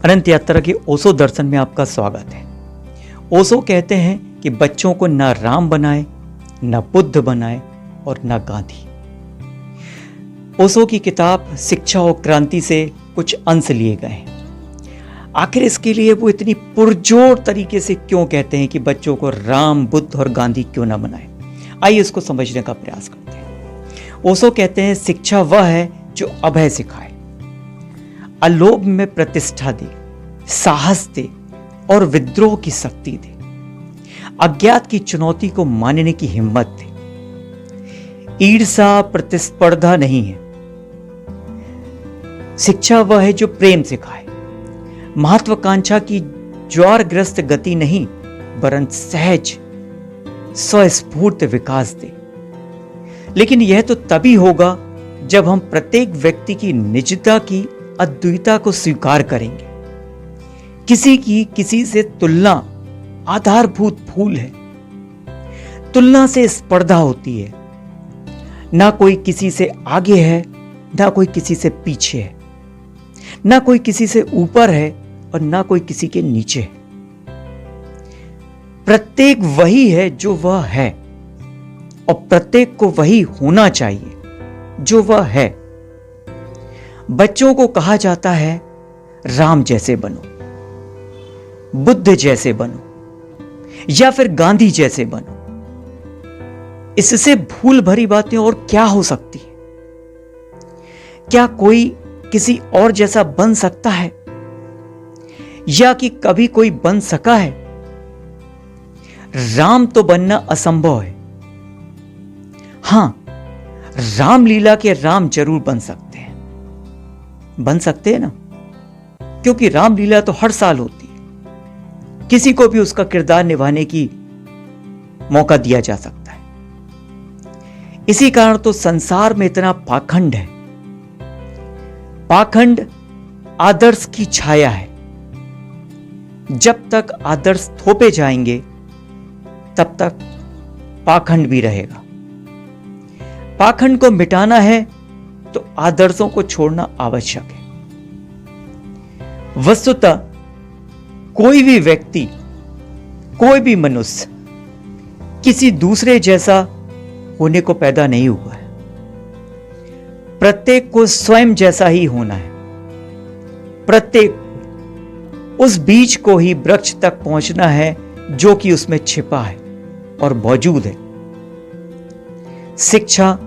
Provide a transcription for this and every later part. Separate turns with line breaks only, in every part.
अनंत यात्रा के ओशो दर्शन में आपका स्वागत है। ओशो कहते हैं कि बच्चों को ना राम बनाए, ना बुद्ध बनाए और ना गांधी। ओशो की किताब शिक्षा और क्रांति से कुछ अंश लिए गए हैं। आखिर इसके लिए वो इतनी पुरजोर तरीके से क्यों कहते हैं कि बच्चों को राम, बुद्ध और गांधी क्यों ना बनाए? आइए इसको समझने का प्रयास करते हैं। ओशो कहते हैं शिक्षा वह है जो अभय सिखाए, अलोभ में प्रतिष्ठा दे, साहस दे और विद्रोह की शक्ति दे, अज्ञात की चुनौती को मानने की हिम्मत दे। ईर्ष्या प्रतिस्पर्धा नहीं है। शिक्षा वह है जो प्रेम सिखाए, महत्वाकांक्षा की ज्वारग्रस्त गति नहीं वरन सहज स्वस्फूर्त विकास दे। लेकिन यह तो तभी होगा जब हम प्रत्येक व्यक्ति की निजता की अद्वितीयता को स्वीकार करेंगे। किसी की किसी से तुलना आधारभूत भूल है। तुलना से स्पर्धा होती है। ना कोई किसी से आगे है, ना कोई किसी से पीछे है, ना कोई किसी से ऊपर है और ना कोई किसी के नीचे है। प्रत्येक वही है जो वह है और प्रत्येक को वही होना चाहिए जो वह है। बच्चों को कहा जाता है राम जैसे बनो, बुद्ध जैसे बनो या फिर गांधी जैसे बनो। इससे भूल भरी बातें और क्या हो सकती है? क्या कोई किसी और जैसा बन सकता है या कि कभी कोई बन सका है? राम तो बनना असंभव है। हां, रामलीला के राम जरूर बन सकते हैं ना, क्योंकि रामलीला तो हर साल होती है। किसी को भी उसका किरदार निभाने की मौका दिया जा सकता है। इसी कारण तो संसार में इतना पाखंड है। पाखंड आदर्श की छाया है। जब तक आदर्श थोपे जाएंगे तब तक पाखंड भी रहेगा। पाखंड को मिटाना है तो आदर्शों को छोड़ना आवश्यक है। वस्तुतः कोई भी व्यक्ति, कोई भी मनुष्य किसी दूसरे जैसा होने को पैदा नहीं हुआ है। प्रत्येक को स्वयं जैसा ही होना है। प्रत्येक उस बीज को ही वृक्ष तक पहुंचना है जो कि उसमें छिपा है और मौजूद है। शिक्षा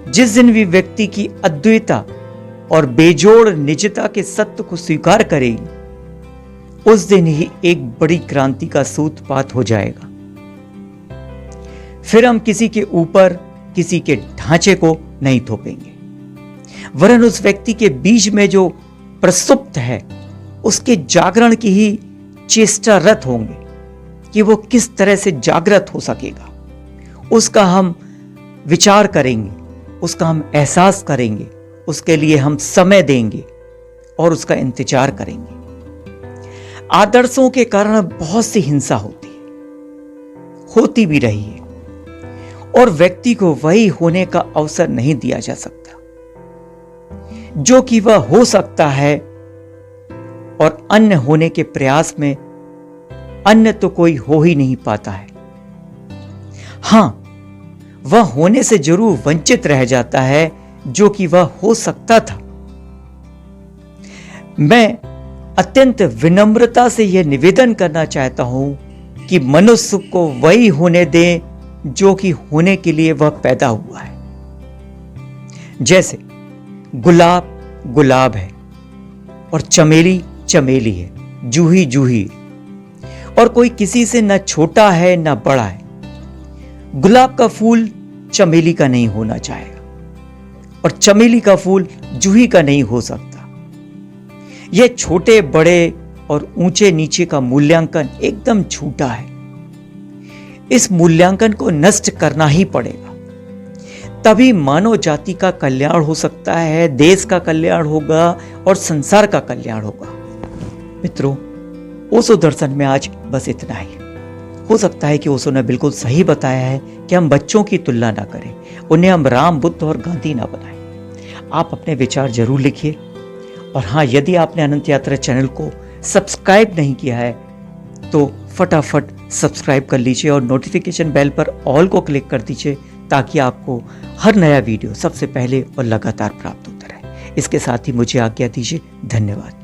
जिस दिन भी व्यक्ति की अद्वितीयता और बेजोड़ निजता के सत्य को स्वीकार करेगी, उस दिन ही एक बड़ी क्रांति का सूत्रपात हो जाएगा। फिर हम किसी के ऊपर किसी के ढांचे को नहीं थोपेंगे, वरन उस व्यक्ति के बीच में जो प्रसुप्त है उसके जागरण की ही चेष्टारत होंगे कि वो किस तरह से जागृत हो सकेगा। उसका हम विचार करेंगे, उसका हम एहसास करेंगे, उसके लिए हम समय देंगे और उसका इंतजार करेंगे। आदर्शों के कारण बहुत सी हिंसा होती है, होती भी रही है, और व्यक्ति को वही होने का अवसर नहीं दिया जा सकता जो कि वह हो सकता है। और अन्य होने के प्रयास में अन्य तो कोई हो ही नहीं पाता है। हां, वह होने से जरूर वंचित रह जाता है जो कि वह हो सकता था। मैं अत्यंत विनम्रता से यह निवेदन करना चाहता हूं कि मनुष्य को वही होने दें जो कि होने के लिए वह पैदा हुआ है। जैसे गुलाब गुलाब है और चमेली चमेली है, जूही जूही, और कोई किसी से न छोटा है न बड़ा है। गुलाब का फूल चमेली का नहीं होना चाहेगा और चमेली का फूल जूही का नहीं हो सकता। यह छोटे बड़े और ऊंचे नीचे का मूल्यांकन एकदम झूठा है। इस मूल्यांकन को नष्ट करना ही पड़ेगा, तभी मानव जाति का कल्याण हो सकता है, देश का कल्याण होगा और संसार का कल्याण होगा। मित्रों, ओशो दर्शन में आज बस इतना ही। हो सकता है कि ओशो ने बिल्कुल सही बताया है कि हम बच्चों की तुलना ना करें, उन्हें हम राम, बुद्ध और गांधी ना बनाएं। आप अपने विचार जरूर लिखिए और हाँ, यदि आपने अनंत यात्रा चैनल को सब्सक्राइब नहीं किया है तो फटाफट सब्सक्राइब कर लीजिए और नोटिफिकेशन बेल पर ऑल को क्लिक कर दीजिए ताकि आपको हर नया वीडियो सबसे पहले और लगातार प्राप्त होता रहे। इसके साथ ही मुझे आज्ञा दीजिए। धन्यवाद।